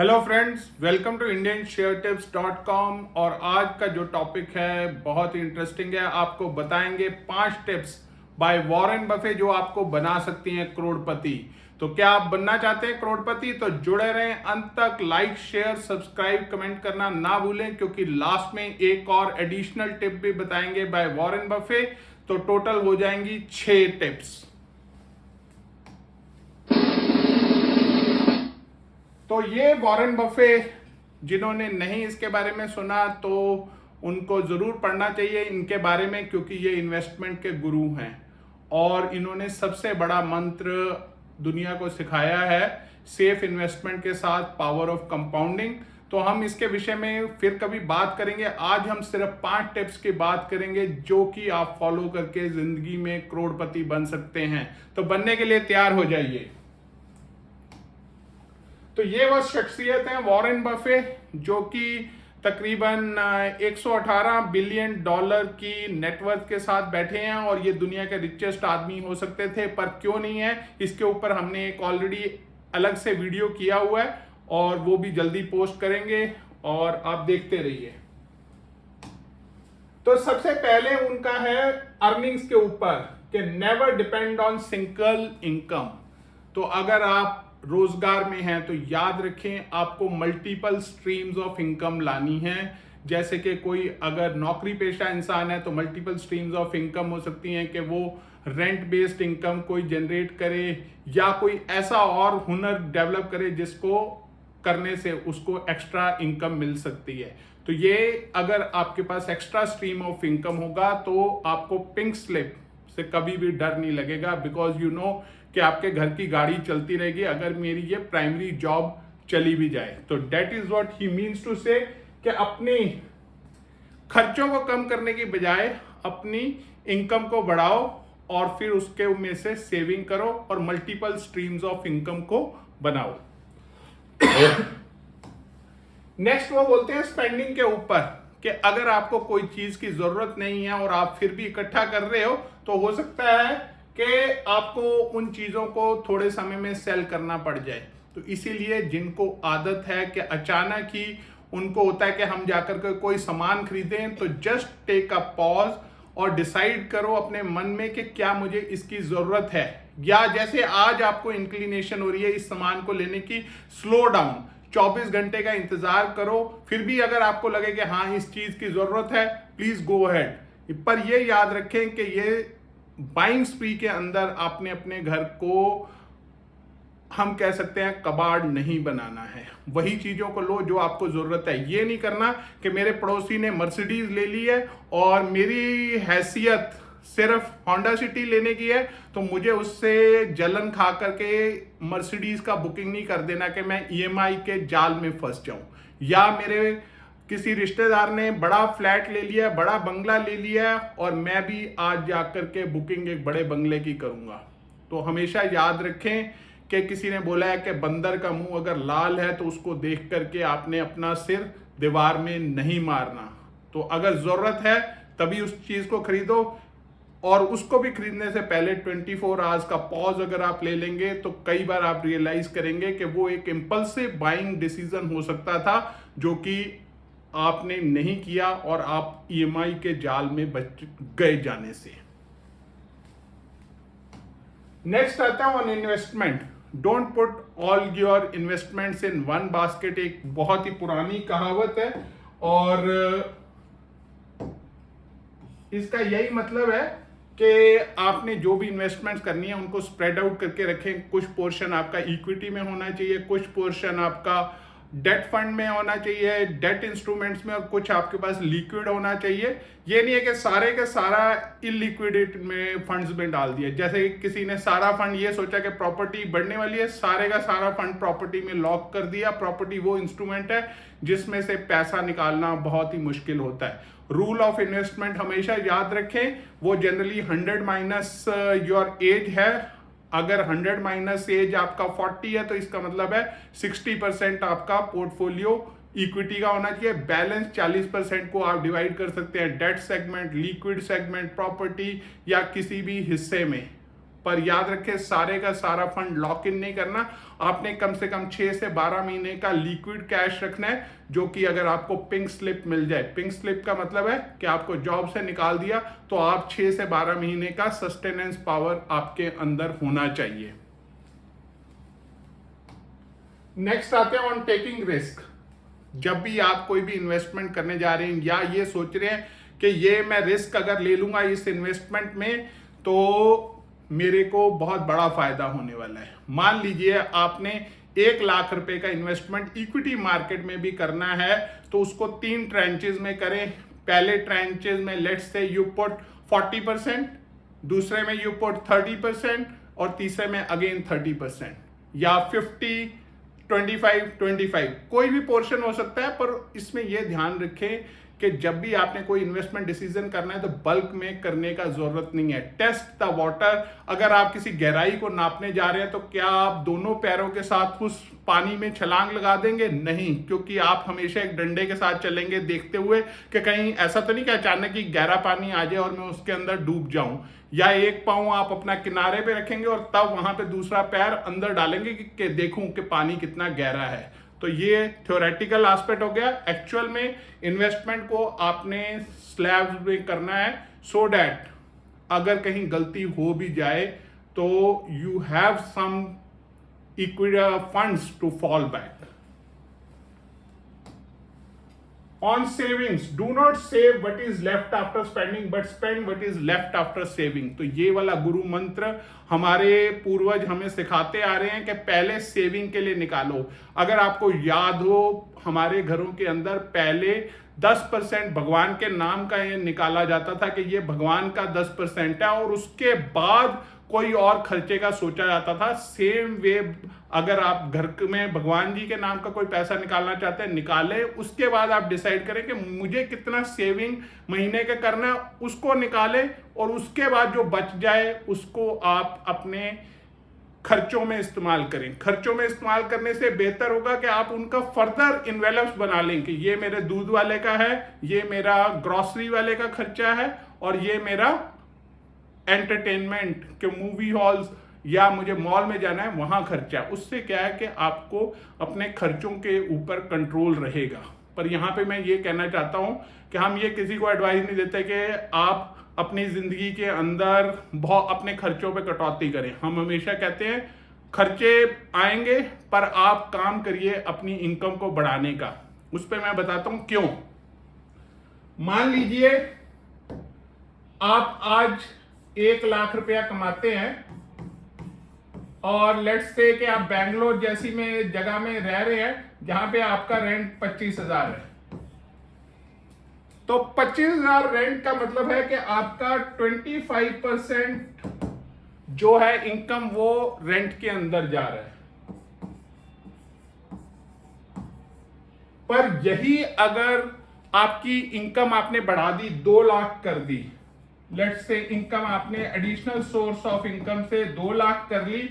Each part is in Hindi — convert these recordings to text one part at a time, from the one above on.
Hello friends, welcome to indiansharetips.com। और आज का जो टॉपिक है बहुत ही इंटरेस्टिंग है। आपको बताएंगे 5 टिप्स बाय वॉरेन बफे जो आपको बना सकती हैं करोड़पति। तो क्या आप बनना चाहते हैं करोड़पति? तो जुड़े रहें अंत तक। लाइक, शेयर, सब्सक्राइब, कमेंट करना ना भूलें, क्योंकि लास्ट में एक और एडिशनल टिप भी बताएंगे बाय वॉरेन बफे। तो टोटल हो जाएंगी 6 टिप्स। तो ये वॉरेन बफे, जिन्होंने नहीं इसके बारे में सुना तो उनको जरूर पढ़ना चाहिए इनके बारे में, क्योंकि ये इन्वेस्टमेंट के गुरु हैं और इन्होंने सबसे बड़ा मंत्र दुनिया को सिखाया है, सेफ इन्वेस्टमेंट के साथ पावर ऑफ कंपाउंडिंग। तो हम इसके विषय में फिर कभी बात करेंगे। आज हम सिर्फ 5 टिप्स की बात करेंगे जो कि आप फॉलो करके जिंदगी में करोड़पति बन सकते हैं। तो बनने के लिए तैयार हो जाइए। तो ये वह शख्सियत है वॉरेन बफे, जो कि तकरीबन 118 बिलियन डॉलर की नेटवर्थ के साथ बैठे हैं और ये दुनिया के रिचेस्ट आदमी हो सकते थे, पर क्यों नहीं है इसके ऊपर हमने एक ऑलरेडी अलग से वीडियो किया हुआ है और वो भी जल्दी पोस्ट करेंगे और आप देखते रहिए। तो सबसे पहले उनका है अर्निंग्स के ऊपर कि never depend on single income. तो अगर आप रोजगार में हैं तो याद रखें आपको मल्टीपल स्ट्रीम्स ऑफ इनकम लानी है। जैसे कि कोई अगर नौकरी पेशा इंसान है तो मल्टीपल स्ट्रीम्स ऑफ इनकम हो सकती हैं कि वो रेंट बेस्ड इनकम कोई जनरेट करे या कोई ऐसा और हुनर डेवलप करे जिसको करने से उसको एक्स्ट्रा इनकम मिल सकती है। तो ये अगर आपके पास एक्स्ट्रा स्ट्रीम ऑफ इनकम होगा तो आपको पिंक स्लिप से कभी भी डर नहीं लगेगा, बिकॉज यू नो कि आपके घर की गाड़ी चलती रहेगी अगर मेरी ये प्राइमरी जॉब चली भी जाए। तो that is what he means to say कि अपनी खर्चों को कम करने की बजाय अपनी इनकम को बढ़ाओ और फिर उसके में से सेविंग करो और मल्टीपल स्ट्रीम्स ऑफ इनकम को बनाओ। नेक्स्ट वो बोलते हैं स्पेंडिंग के ऊपर कि अगर आपको कोई चीज की जरूरत नहीं है और आप फिर भी इकट्ठा कर रहे हो तो हो सकता है कि आपको उन चीजों को थोड़े समय में सेल करना पड़ जाए। तो इसीलिए जिनको आदत है कि अचानक ही उनको होता है कि हम जाकर के कोई सामान खरीदें, तो जस्ट टेक अ पॉज और डिसाइड करो अपने मन में कि क्या मुझे इसकी जरूरत है, या जैसे आज आपको इंक्लिनेशन हो रही है इस सामान को लेने की, स्लो डाउन, 24 घंटे का इंतजार करो। फिर भी अगर आपको लगे कि हाँ इस चीज की जरूरत है, प्लीज गो अहेड। पर ये याद रखें कि ये बाइंग स्प्री के अंदर आपने अपने घर को, हम कह सकते हैं, कबाड़ नहीं बनाना है। वही चीजों को लो जो आपको जरूरत है। ये नहीं करना कि मेरे पड़ोसी ने मर्सिडीज ले ली है और मेरी हैसियत सिर्फ होंडा सिटी लेने की है तो मुझे उससे जलन खा करके मर्सिडीज का बुकिंग नहीं कर देना कि मैं ईएमआई के जाल में फंस जाऊं। या मेरे किसी रिश्तेदार ने बड़ा फ्लैट ले लिया, बड़ा बंगला ले लिया और मैं भी आज जाकर के बुकिंग एक बड़े बंगले की करूंगा। तो हमेशा याद रखें कि किसी ने बोला है कि बंदर का मुंह अगर लाल है तो उसको देख करके आपने अपना सिर दीवार में नहीं मारना। तो अगर जरूरत है तभी उस चीज को खरीदो, और उसको भी खरीदने से पहले 24 आवर्स का पॉज अगर आप ले लेंगे तो कई बार आप रियलाइज करेंगे कि वो एक इंपल्सिव बाइंग डिसीजन हो सकता था जो कि आपने नहीं किया और आप ईएमआई के जाल में बच गए जाने से। नेक्स्ट आता है on investment. Don't put all your investments in one basket. एक बहुत ही पुरानी कहावत है और इसका यही मतलब है कि आपने जो भी इन्वेस्टमेंट्स करनी है उनको स्प्रेड आउट करके रखें। कुछ पोर्शन आपका इक्विटी में होना चाहिए, कुछ पोर्शन आपका डेट फंड में होना चाहिए, डेट इंस्ट्रूमेंट्स में, और कुछ आपके पास लिक्विड होना चाहिए। ये नहीं है कि सारे का सारा इलिक्विडेट में फंड्स में डाल दिया। जैसे किसी ने सारा फंड ये सोचा कि प्रॉपर्टी बढ़ने वाली है, सारे का सारा फंड प्रॉपर्टी में लॉक कर दिया। प्रॉपर्टी वो इंस्ट्रूमेंट है जिसमें से पैसा निकालना बहुत ही मुश्किल होता है। रूल ऑफ इन्वेस्टमेंट हमेशा याद रखें, वो जनरली 100 माइनस योर एज है। अगर 100 माइनस एज आपका 40 है तो इसका मतलब है 60% आपका पोर्टफोलियो इक्विटी का होना चाहिए। बैलेंस 40% को आप डिवाइड कर सकते हैं debt segment, liquid segment, property या किसी भी हिस्से में। पर याद रखें सारे का सारा फंड लॉक इन नहीं करना। आपने कम से कम 6 से 12 महीने का लिक्विड कैश रखना है, जो कि अगर आपको पिंक स्लिप मिल जाए, पिंक स्लिप का मतलब है कि आपको जॉब से निकाल दिया, तो आप 6 से 12 महीने का सस्टेनेंस पावर आपके अंदर होना चाहिए। नेक्स्ट आते हैं ऑन टेकिंग रिस्क। जब भी आप कोई भी इन्वेस्टमेंट करने जा रहे हैं या ये सोच रहे हैं कि ये मैं रिस्क अगर ले लूंगा इस इन्वेस्टमेंट में तो मेरे को बहुत बड़ा फायदा होने वाला है। मान लीजिए आपने 1 लाख रुपए का इन्वेस्टमेंट इक्विटी मार्केट में भी करना है, तो उसको 3 ट्रेंचेस में करें। पहले ट्रेंचेस में लेट्स से यू पुट 40%, दूसरे में यू पुट 30% और तीसरे में अगेन 30% या 50, 25 कोई भी पोर्शन हो सकता है। पर इसमें यह ध्यान रखें कि जब भी आपने कोई इन्वेस्टमेंट डिसीजन करना है तो बल्क में करने का जरूरत नहीं है। Test the water. अगर आप किसी गहराई को नापने जा रहे हैं तो क्या आप दोनों पैरों के साथ उस पानी में छलांग लगा देंगे? नहीं, क्योंकि आप हमेशा एक डंडे के साथ चलेंगे देखते हुए कि कहीं ऐसा तो नहीं कि अचानक ही गहरा पानी आ जाए और मैं उसके अंदर डूब जाऊं। या एक पांव आप अपना किनारे पे रखेंगे और तब वहां पे दूसरा पैर अंदर डालेंगे कि देखूं कि पानी कितना गहरा है। तो ये थ्योरेटिकल एस्पेक्ट हो गया। एक्चुअल में इन्वेस्टमेंट को आपने स्लैब्स में करना है, सो दैट अगर कहीं गलती हो भी जाए तो you have some equity funds to fall back. On savings, do not save what is left after spending, but spend what is left after saving। तो ये वाला गुरु मंत्र हमारे पूर्वज हमें सिखाते आ रहे हैं कि पहले सेविंग के लिए निकालो। अगर आपको याद हो, हमारे घरों के अंदर पहले 10% भगवान के नाम का ये निकाला जाता था कि ये भगवान का 10% है, और उसके बाद कोई और खर्चे का सोचा जाता था। सेम वे अगर आप घर में भगवान जी के नाम का कोई पैसा निकालना चाहते हैं, निकाले, उसके बाद आप डिसाइड करें कि मुझे कितना सेविंग महीने का करना है, उसको निकाले, और उसके बाद जो बच जाए उसको आप अपने खर्चों में इस्तेमाल करें। खर्चों में इस्तेमाल करने से बेहतर होगा कि आप उनका फर्दर इन्वेलप्स बना लें कि ये मेरे दूध वाले का है, ये मेरा ग्रोसरी वाले का खर्चा है, और ये मेरा एंटरटेनमेंट के मूवी हॉल्स या मुझे मॉल में जाना है वहां खर्चा। उससे क्या है कि आपको अपने खर्चों के ऊपर कंट्रोल रहेगा। पर यहां पे मैं ये कहना चाहता हूं कि हम ये किसी को एडवाइस नहीं देते कि आप अपनी जिंदगी के अंदर बहुत अपने खर्चों पे कटौती करें। हम हमेशा कहते हैं खर्चे आएंगे, पर आप काम करिए अपनी इनकम को बढ़ाने का। उस पर मैं बताता हूं क्यों। मान लीजिए आप आज 1 लाख रुपया कमाते हैं और लेट्स से कि आप बैंगलोर जैसी में जगह में रह रहे हैं जहां पे आपका रेंट 25,000 है। तो 25,000 रेंट का मतलब है कि आपका 25% जो है इनकम वो रेंट के अंदर जा रहा है। पर यही अगर आपकी इनकम आपने बढ़ा दी, 2 लाख कर दी, लेट्स से इनकम आपने एडिशनल सोर्स ऑफ इनकम से 2 लाख कर ली,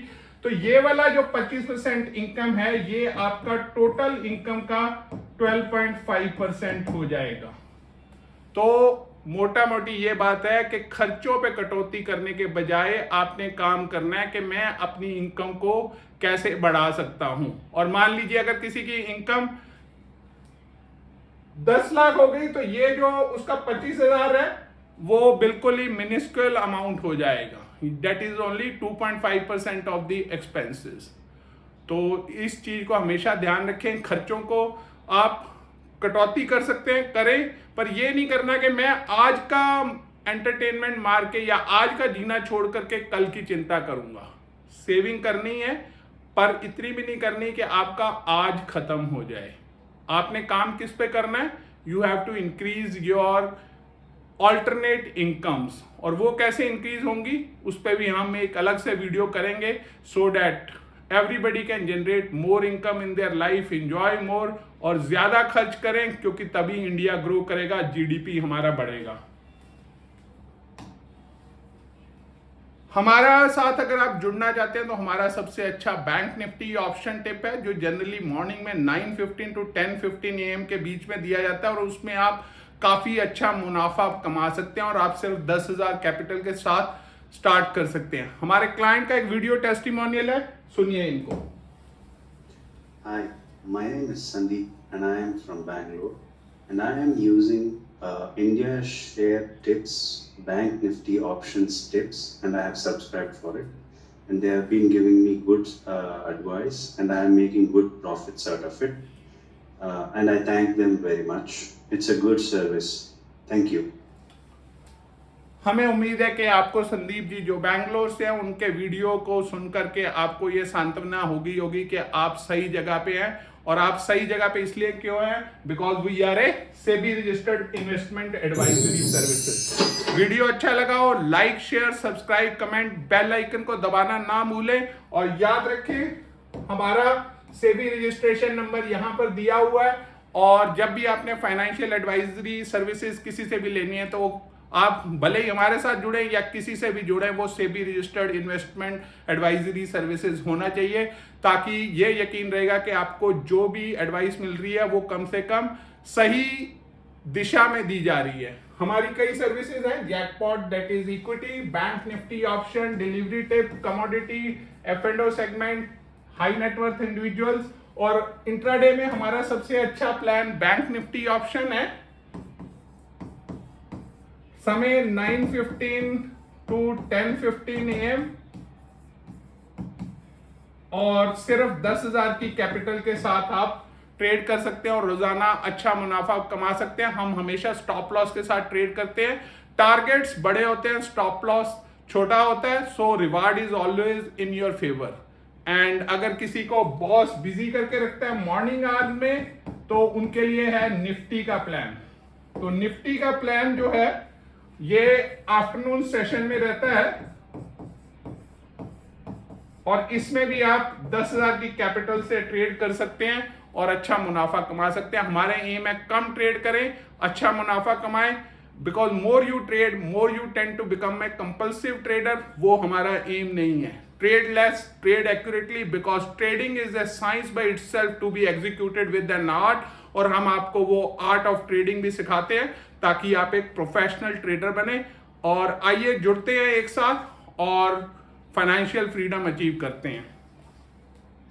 तो ये वाला जो 25% इनकम है ये आपका टोटल इनकम का 12.5% हो जाएगा। तो मोटा मोटी ये बात है कि खर्चों पे कटौती करने के बजाय आपने काम करना है कि मैं अपनी इनकम को कैसे बढ़ा सकता हूं। और मान लीजिए अगर किसी की इनकम 10 लाख हो गई तो ये जो उसका 25,000 है वो बिल्कुल ही मिनिस्क्यूल अमाउंट हो जाएगा। That is only 2.5% of the expenses. तो इस चीज को हमेशा ध्यान रखें। खर्चों को आप कटौती कर सकते हैं, करें, पर ये नहीं करना कि मैं आज का एंटरटेनमेंट मार के या आज का जीना छोड़ करके कल की चिंता करूंगा। सेविंग करनी है, पर इतनी भी नहीं करनी कि आपका आज खत्म हो जाए। आपने काम किस पे करना है? You have to increase your alternate incomes. और वो कैसे इंक्रीज होंगी उस पर भी हम एक अलग से वीडियो करेंगे, so that everybody can generate more income in their life, enjoy मोर, और ज्यादा खर्च करें, क्योंकि तभी इंडिया ग्रो करेगा, जीडीपी हमारा बढ़ेगा। हमारा साथ अगर आप जुड़ना चाहते हैं तो हमारा सबसे अच्छा बैंक निफ्टी ऑप्शन टिप है, जो जनरली मॉर्निंग में 9:15 to 10:15 AM के बीच में दिया जाता है, और उसमें आप काफी अच्छा मुनाफा कमा सकते हैं। और आप सिर्फ 10,000 कैपिटल के साथ स्टार्ट कर सकते हैं। हमारे क्लाइंट का एक वीडियो टेस्टिमोनियल है, सुनिए इनको। Hi, my name is Sandeep and I am from Bangalore, and I am using India Share Tips Bank Nifty Options Tips, and I have subscribed for it, and they have been giving me good advice, and I am making good profits out of it, and I thank them very much. It's a good service. Thank you. हमें उम्मीद है कि आपको संदीप जी जो बैंगलोर से हैं उनके वीडियो को सुन करके आपको ये सांत्वना होगी कि आप सही जगह पे हैं। और आप सही जगह पे इसलिए क्यों हैं? Because we are a SEBI registered investment advisory services. Video अच्छा लगा हो like share subscribe comment bell icon को दबाना ना भूलें, और याद रखें हमारा सेबी रजिस्ट्रेशन नंबर यहाँ पर दिया हुआ है। और जब भी आपने फाइनेंशियल एडवाइजरी सर्विसेज किसी से भी लेनी है तो आप भले ही हमारे साथ जुड़े या किसी से भी जुड़े, वो SEBI registered investment advisory services होना चाहिए, ताकि ये यकीन रहेगा कि आपको जो भी एडवाइस मिल रही है वो कम से कम सही दिशा में दी जा रही है। हमारी कई सर्विसेज हैं, jackpot that is equity, bank Nifty option, delivery tip, commodity, F&O segment, high net worth individuals. और इंट्राडे में हमारा सबसे अच्छा प्लान बैंक निफ्टी ऑप्शन है। समय 9:15 to 10:15 AM, और सिर्फ 10,000 की कैपिटल के साथ आप ट्रेड कर सकते हैं और रोजाना अच्छा मुनाफा कमा सकते हैं। हम हमेशा स्टॉप लॉस के साथ ट्रेड करते हैं। टारगेट्स बड़े होते हैं, स्टॉप लॉस छोटा होता है, so reward is always in your favour. And अगर किसी को बॉस बिजी करके रखता है मॉर्निंग आवर में, तो उनके लिए है निफ्टी का प्लान। तो निफ्टी का प्लान जो है ये आफ्टरनून सेशन में रहता है, और इसमें भी आप 10,000 की कैपिटल से ट्रेड कर सकते हैं और अच्छा मुनाफा कमा सकते हैं। हमारे एम है कम ट्रेड करें, अच्छा मुनाफा कमाएं, because more you trade more you tend to become a compulsive trader. वो हमारा एम नहीं है। Trade less, trade accurately, because trading is a science by itself to be executed with an art, और हम आपको वो आर्ट ऑफ ट्रेडिंग भी सिखाते हैं ताकि आप एक प्रोफेशनल ट्रेडर बने। और आइए जुड़ते हैं एक साथ और फाइनेंशियल फ्रीडम अचीव करते हैं।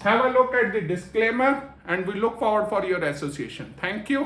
Have a look at the disclaimer and we look forward for your association. Thank you.